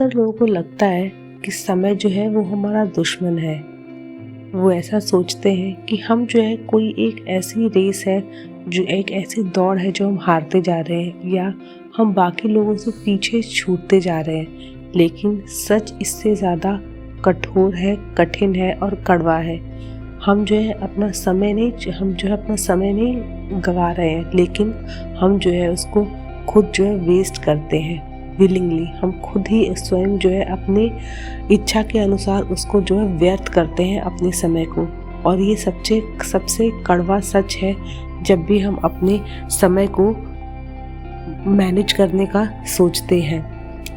अक्सर लोगों को लगता है कि समय जो है वो हमारा दुश्मन है। वो ऐसा सोचते हैं कि हम जो है कोई एक ऐसी रेस है, जो एक ऐसी दौड़ है जो हम हारते जा रहे हैं या हम बाकी लोगों से पीछे छूटते जा रहे हैं। लेकिन सच इससे ज़्यादा कठोर है, कठिन है और कड़वा है। हम जो है अपना समय नहीं गंवा रहे हैं, लेकिन हम जो है उसको खुद जो है वेस्ट करते हैं। विलिंगली हम खुद ही स्वयं जो है अपनी इच्छा के अनुसार उसको जो है व्यर्थ करते हैं अपने समय को। और ये सबसे कड़वा सच है जब भी हम अपने समय को मैनेज करने का सोचते हैं।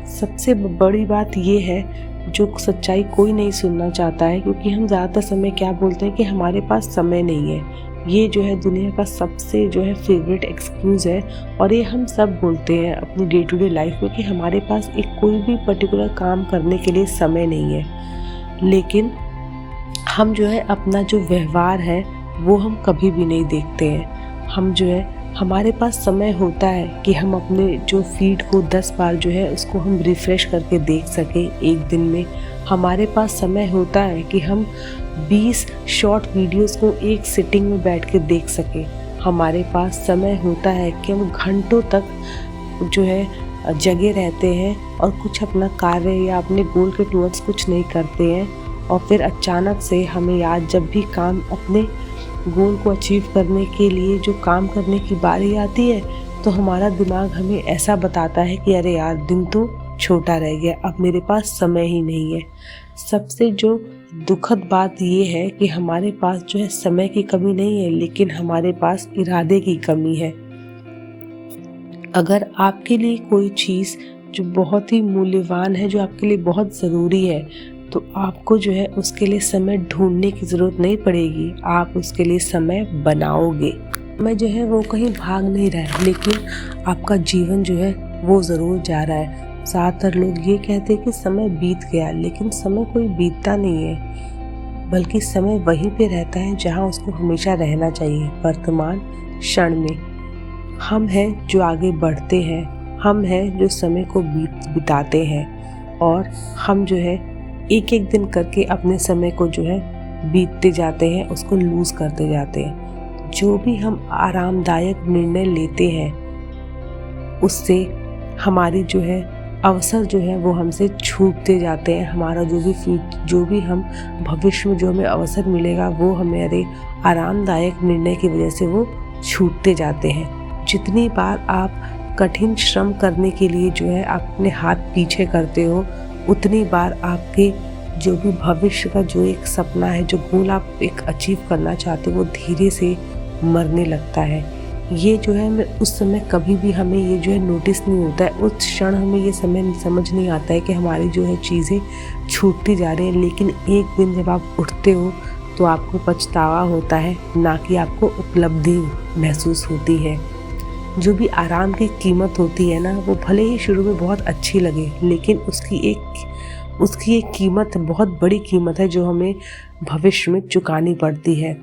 सबसे बड़ी बात ये है जो सच्चाई कोई नहीं सुनना चाहता है, क्योंकि हम ज़्यादातर समय क्या बोलते हैं कि हमारे पास समय नहीं है। ये जो है दुनिया का सबसे जो है फेवरेट एक्सक्यूज़ है, और ये हम सब बोलते हैं अपनी डे टू डे लाइफ में कि हमारे पास एक कोई भी पर्टिकुलर काम करने के लिए समय नहीं है। लेकिन हम जो है अपना जो व्यवहार है वो हम कभी भी नहीं देखते हैं। हम जो है हमारे पास समय होता है कि हम अपने जो फीड को 10 बार जो है उसको हम रिफ़्रेश करके देख सकें एक दिन में। हमारे पास समय होता है कि हम 20 शॉर्ट वीडियोस को एक सिटिंग में बैठ के देख सकें। हमारे पास समय होता है कि हम घंटों तक जो है जगे रहते हैं और कुछ अपना कार्य या अपने गोल के टुवर्ड्स कुछ नहीं करते हैं, और फिर अचानक से हमें याद जब भी काम अपने गोल को अचीव करने के लिए जो काम करने की बारी आती है, तो हमारा दिमाग हमें ऐसा बताता है कि अरे यार, दिन तो छोटा रह गया, अब मेरे पास समय ही नहीं है। सबसे जो दुखद बात ये है कि हमारे पास जो है समय की कमी नहीं है, लेकिन हमारे पास इरादे की कमी है। अगर आपके लिए कोई चीज़ जो बहुत ही मूल्यवान है, जो आपके लिए बहुत ज़रूरी है, तो आपको जो है उसके लिए समय ढूंढने की ज़रूरत नहीं पड़ेगी, आप उसके लिए समय बनाओगे। समय जो है वो कहीं भाग नहीं रहा है, लेकिन आपका जीवन जो है वो ज़रूर जा रहा है। ज़्यादातर लोग ये कहते हैं कि समय बीत गया, लेकिन समय कोई बीतता नहीं है, बल्कि समय वहीं पे रहता है जहाँ उसको हमेशा रहना चाहिए, वर्तमान क्षण में। हम हैं जो आगे बढ़ते हैं, हम हैं जो समय को बिताते हैं, और हम जो है एक एक दिन करके अपने समय को जो है बीतते जाते हैं, उसको लूज़ करते जाते हैं। जो भी हम आरामदायक निर्णय लेते हैं, उससे हमारी जो है अवसर जो है वो हमसे छूटते जाते हैं। हमारा जो भी हम भविष्य में जो हमें अवसर मिलेगा, वो हमारे आरामदायक निर्णय की वजह से वो छूटते जाते हैं। जितनी बार आप कठिन श्रम करने के लिए जो है अपने हाथ पीछे करते हो, उतनी बार आपके जो भी भविष्य का जो एक सपना है, जो गोल आप एक अचीव करना चाहते हो, वो धीरे से मरने लगता है। ये जो है उस समय कभी भी हमें ये जो है नोटिस नहीं होता है, उस क्षण हमें ये समय समझ नहीं आता है कि हमारी जो है चीज़ें छूटती जा रही हैं। लेकिन एक दिन जब आप उठते हो तो आपको पछतावा होता है, ना कि आपको उपलब्धि महसूस होती है। जो भी आराम की कीमत होती है ना, वो भले ही शुरू में बहुत अच्छी लगे, लेकिन उसकी एक कीमत, बहुत बड़ी कीमत है जो हमें भविष्य में चुकानी पड़ती है।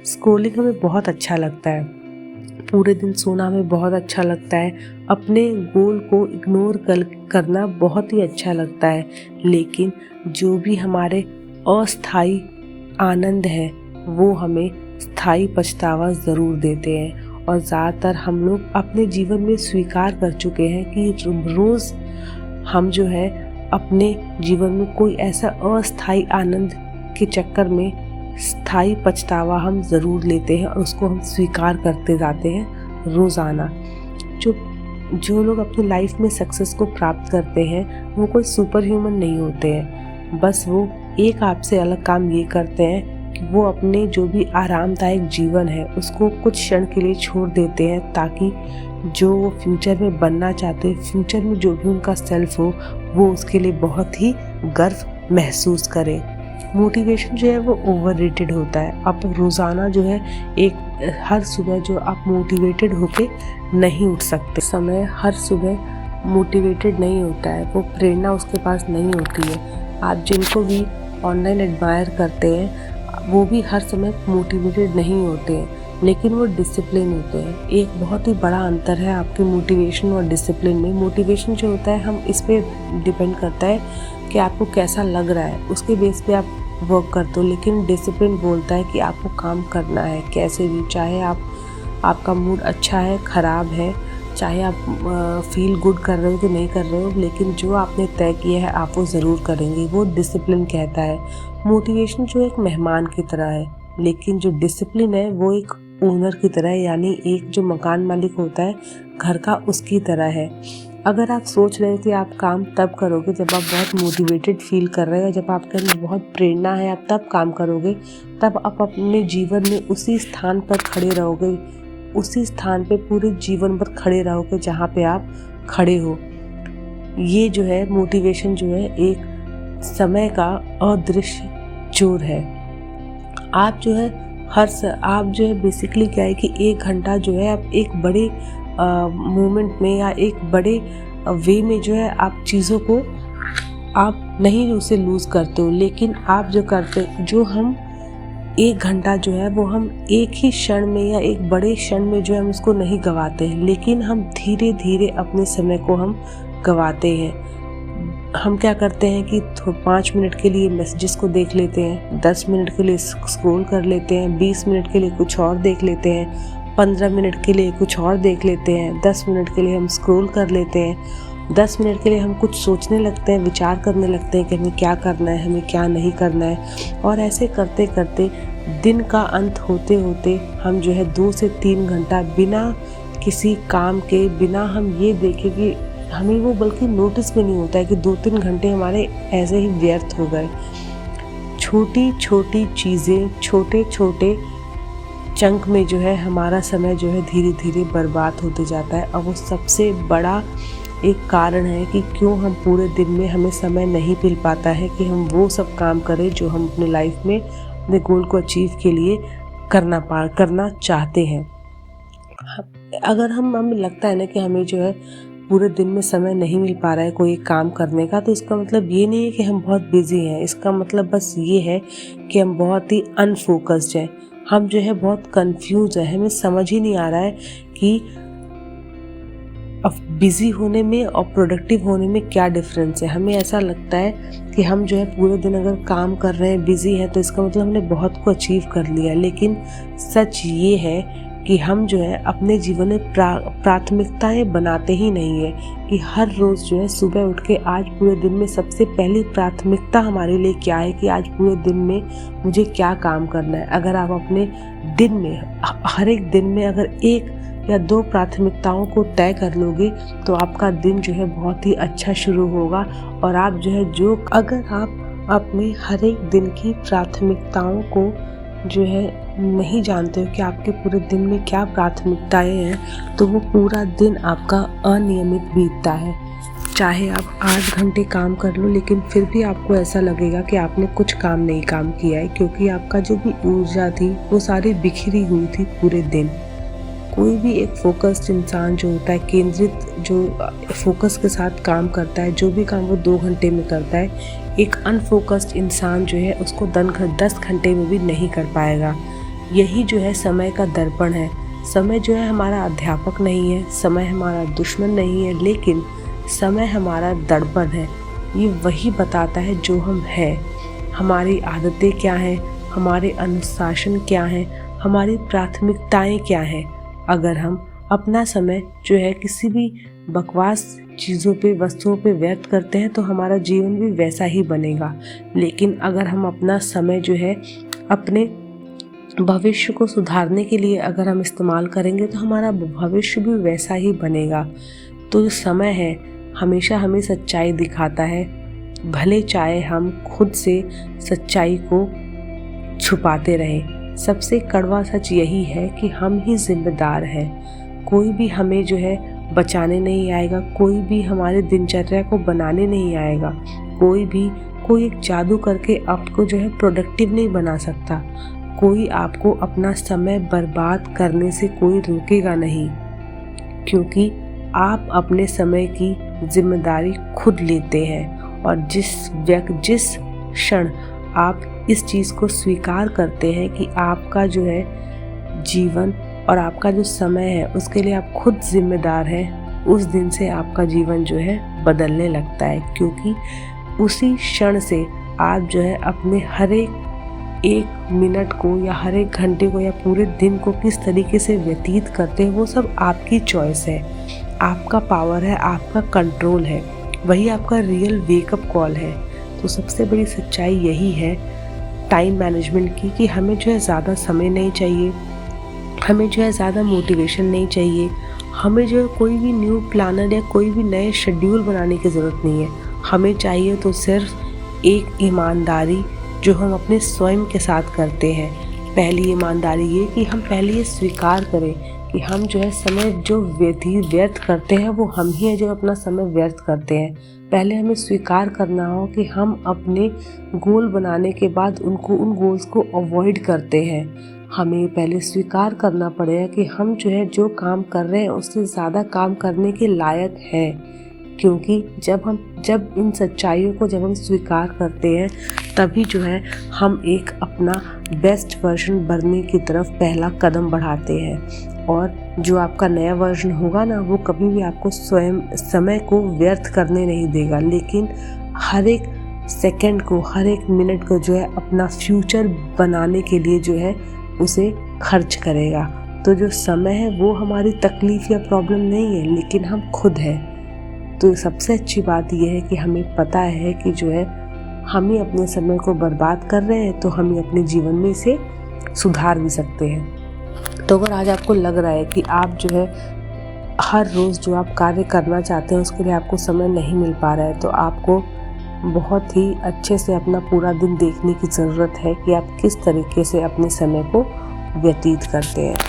स्क्रॉलिंग हमें बहुत अच्छा लगता है, पूरे दिन सोना हमें बहुत अच्छा लगता है, अपने गोल को इग्नोर करना बहुत ही अच्छा लगता है, लेकिन जो भी हमारे अस्थाई आनंद है वो हमें स्थायी पछतावा ज़रूर देते हैं। और ज़्यादातर हम लोग अपने जीवन में स्वीकार कर चुके हैं कि रोज़ हम जो है अपने जीवन में कोई ऐसा अस्थाई आनंद के चक्कर में स्थायी पछतावा हम ज़रूर लेते हैं, और उसको हम स्वीकार करते जाते हैं रोज़ाना। जो लोग अपनी लाइफ में सक्सेस को प्राप्त करते हैं, वो कोई सुपर ह्यूमन नहीं होते हैं। बस वो एक आपसे अलग काम ये करते हैं कि वो अपने जो भी आरामदायक जीवन है उसको कुछ क्षण के लिए छोड़ देते हैं, ताकि जो वो फ्यूचर में बनना चाहते हैं, फ्यूचर में जो भी उनका सेल्फ हो, वो उसके लिए बहुत ही गर्व महसूस करे। मोटिवेशन जो है वो ओवररेटेड होता है। आप रोज़ाना जो है हर सुबह जो आप मोटिवेटेड होके नहीं उठ सकते। समय हर सुबह मोटिवेटेड नहीं होता है, वो प्रेरणा उसके पास नहीं होती है। आप जिनको भी ऑनलाइन एडमायर करते हैं, वो भी हर समय मोटिवेटेड नहीं होते हैं। लेकिन वो डिसिप्लिन होते हैं। एक बहुत ही बड़ा अंतर है आपके मोटिवेशन और डिसिप्लिन में। मोटिवेशन जो होता है हम इस पे डिपेंड करता है कि आपको कैसा लग रहा है, उसके बेस पे आप वर्क करते हो। लेकिन डिसिप्लिन बोलता है कि आपको काम करना है कैसे भी, चाहे आपका मूड अच्छा है ख़राब है, चाहे आप फील गुड कर रहे हो कि नहीं कर रहे हो, लेकिन जो आपने तय किया है आप वो ज़रूर करेंगे। वो डिसिप्लिन कहता है। मोटिवेशन जो एक मेहमान की तरह है, लेकिन जो डिसिप्लिन है वो एक ओनर की तरह है, यानी एक जो मकान मालिक होता है घर का, उसकी तरह है। अगर आप सोच रहे हो कि आप काम तब करोगे जब आप बहुत मोटिवेटेड फील कर रहे हो, जब आपके अंदर बहुत प्रेरणा है, आप तब काम करोगे, तब आप अपने जीवन में उसी स्थान पर खड़े रहोगे, उसी स्थान पे पूरे जीवन भर खड़े रहोगे जहाँ पे आप खड़े हो। ये जो है मोटिवेशन जो है एक समय का अदृश्य जोर है। आप जो है आप जो है बेसिकली क्या है कि 1 घंटा जो है आप एक बड़े मोमेंट में या एक बड़े वे में जो है आप चीज़ों को आप नहीं उसे लूज़ करते हो, लेकिन आप जो हम 1 घंटा जो है वो हम एक ही क्षण में या एक बड़े क्षण में जो है हम उसको नहीं गंवाते हैं, लेकिन हम धीरे धीरे अपने समय को हम गंवाते हैं। हम क्या करते हैं कि 5 मिनट के लिए मैसेजेस को देख लेते हैं, 10 मिनट के लिए स्क्रॉल कर लेते हैं, 20 मिनट के लिए कुछ और देख लेते हैं, 15 मिनट के लिए कुछ और देख लेते हैं, 10 मिनट के लिए हम स्क्रॉल कर लेते हैं, 10 मिनट के लिए हम कुछ सोचने लगते हैं, विचार करने लगते हैं कि हमें क्या करना है, हमें क्या नहीं करना है। और ऐसे करते करते दिन का अंत होते होते हम जो है 2 से 3 घंटा बिना किसी काम के, बिना हम ये देखें कि हमें वो बल्कि नोटिस भी नहीं होता है कि 2-3 घंटे हमारे ऐसे ही व्यर्थ हो गए। छोटी छोटी चीज़ें, छोटे छोटे चंक में जो है हमारा समय जो है धीरे धीरे बर्बाद होते जाता है। और वो सबसे बड़ा एक कारण है कि क्यों हम पूरे दिन में हमें समय नहीं मिल पाता है कि हम वो सब काम करें जो हम अपने लाइफ में अपने गोल को अचीव के लिए करना चाहते हैं। अगर हमें लगता है ना कि हमें जो है पूरे दिन में समय नहीं मिल पा रहा है कोई काम करने का, तो इसका मतलब ये नहीं है कि हम बहुत बिजी हैं। इसका मतलब बस ये है कि हम बहुत ही अनफोकस्ड हैं। हम जो है बहुत कंफ्यूज है, हमें समझ ही नहीं आ रहा है कि अब बिजी होने में और प्रोडक्टिव होने में क्या डिफरेंस है। हमें ऐसा लगता है कि हम जो है पूरे दिन अगर काम कर रहे हैं, बिजी हैं, तो इसका मतलब हमने बहुत को अचीव कर लिया। लेकिन सच ये है कि हम जो है अपने जीवन में प्राथमिकताएं बनाते ही नहीं है कि हर रोज़ जो है सुबह उठ के आज पूरे दिन में सबसे पहली प्राथमिकता हमारे लिए क्या है कि आज पूरे दिन में मुझे क्या काम करना है। अगर आप अपने दिन में हर एक दिन में अगर 1 या 2 प्राथमिकताओं को तय कर लोगे तो आपका दिन जो है बहुत ही अच्छा शुरू होगा। और आप जो है अगर आप अपने हर एक दिन की प्राथमिकताओं को जो है नहीं जानते हो कि आपके पूरे दिन में क्या प्राथमिकताएं हैं, तो वो पूरा दिन आपका अनियमित बीतता है। चाहे आप 8 घंटे काम कर लो, लेकिन फिर भी आपको ऐसा लगेगा कि आपने कुछ काम नहीं काम किया है, क्योंकि आपका जो भी ऊर्जा थी वो सारी बिखरी हुई थी पूरे दिन। कोई भी एक फोकस्ड इंसान जो होता है, केंद्रित जो फोकस के साथ काम करता है, जो भी काम वो 2 घंटे में करता है, एक अनफोकस्ड इंसान जो है उसको 10 घंटे में भी नहीं कर पाएगा। यही जो है समय का दर्पण है। समय जो है हमारा अध्यापक नहीं है, समय हमारा दुश्मन नहीं है, लेकिन समय हमारा दर्पण है। ये वही बताता है जो हम हैं, हमारी आदतें क्या हैं, हमारे अनुशासन क्या हैं, हमारी प्राथमिकताएं क्या हैं। अगर हम अपना समय जो है किसी भी बकवास चीज़ों पे, वस्तुओं पे व्यर्थ करते हैं तो हमारा जीवन भी वैसा ही बनेगा। लेकिन अगर हम अपना समय जो है अपने भविष्य को सुधारने के लिए अगर हम इस्तेमाल करेंगे तो हमारा भविष्य भी वैसा ही बनेगा। तो जो समय है हमेशा हमें सच्चाई दिखाता है, भले चाहे हम खुद से सच्चाई को छुपाते रहें। सबसे कड़वा सच यही है कि हम ही जिम्मेदार हैं। कोई भी हमें जो है बचाने नहीं आएगा, कोई भी हमारे दिनचर्या को बनाने नहीं आएगा, कोई एक जादू करके आपको जो है प्रोडक्टिव नहीं बना सकता। कोई आपको अपना समय बर्बाद करने से कोई रोकेगा नहीं, क्योंकि आप अपने समय की जिम्मेदारी खुद लेते हैं। और जिस क्षण आप इस चीज़ को स्वीकार करते हैं कि आपका जो है जीवन और आपका जो समय है उसके लिए आप खुद जिम्मेदार हैं, उस दिन से आपका जीवन जो है बदलने लगता है। क्योंकि उसी क्षण से आप जो है अपने हर एक मिनट को या हर एक घंटे को या पूरे दिन को किस तरीके से व्यतीत करते हैं, वो सब आपकी चॉइस है, आपका पावर है, आपका कंट्रोल है, वही आपका रियल वेकअप कॉल है। तो सबसे बड़ी सच्चाई यही है टाइम मैनेजमेंट की, कि हमें जो है ज़्यादा समय नहीं चाहिए, हमें जो है ज़्यादा मोटिवेशन नहीं चाहिए, हमें जो है कोई भी न्यू प्लानर या कोई भी नए शेड्यूल बनाने की ज़रूरत नहीं है। हमें चाहिए तो सिर्फ एक ईमानदारी जो हम अपने स्वयं के साथ करते हैं। पहली ईमानदारी ये कि हम पहले ये स्वीकार करें कि हम जो है समय जो व्यर्थ करते हैं वो हम ही हैं जो अपना समय व्यर्थ करते हैं। पहले हमें स्वीकार करना हो कि हम अपने गोल बनाने के बाद उन गोल्स को अवॉइड करते हैं। हमें पहले स्वीकार करना पड़ेगा कि हम जो है जो काम कर रहे हैं उससे ज़्यादा काम करने के लायक हैं। क्योंकि जब इन सच्चाइयों को जब हम स्वीकार करते हैं तभी जो है हम एक अपना बेस्ट वर्जन बनने की तरफ पहला कदम बढ़ाते हैं। और जो आपका नया वर्जन होगा ना, वो कभी भी आपको स्वयं समय को व्यर्थ करने नहीं देगा, लेकिन हर एक सेकंड को, हर एक मिनट को जो है अपना फ्यूचर बनाने के लिए जो है उसे खर्च करेगा। तो जो समय है वो हमारी तकलीफ़ या प्रॉब्लम नहीं है, लेकिन हम खुद हैं। तो सबसे अच्छी बात यह है कि हमें पता है कि जो है हम ही अपने समय को बर्बाद कर रहे हैं, तो हम ही अपने जीवन में इसे सुधार भी सकते हैं। तो अगर आज आपको लग रहा है कि आप जो है हर रोज़ जो आप कार्य करना चाहते हैं उसके लिए आपको समय नहीं मिल पा रहा है, तो आपको बहुत ही अच्छे से अपना पूरा दिन देखने की ज़रूरत है कि आप किस तरीके से अपने समय को व्यतीत करते हैं।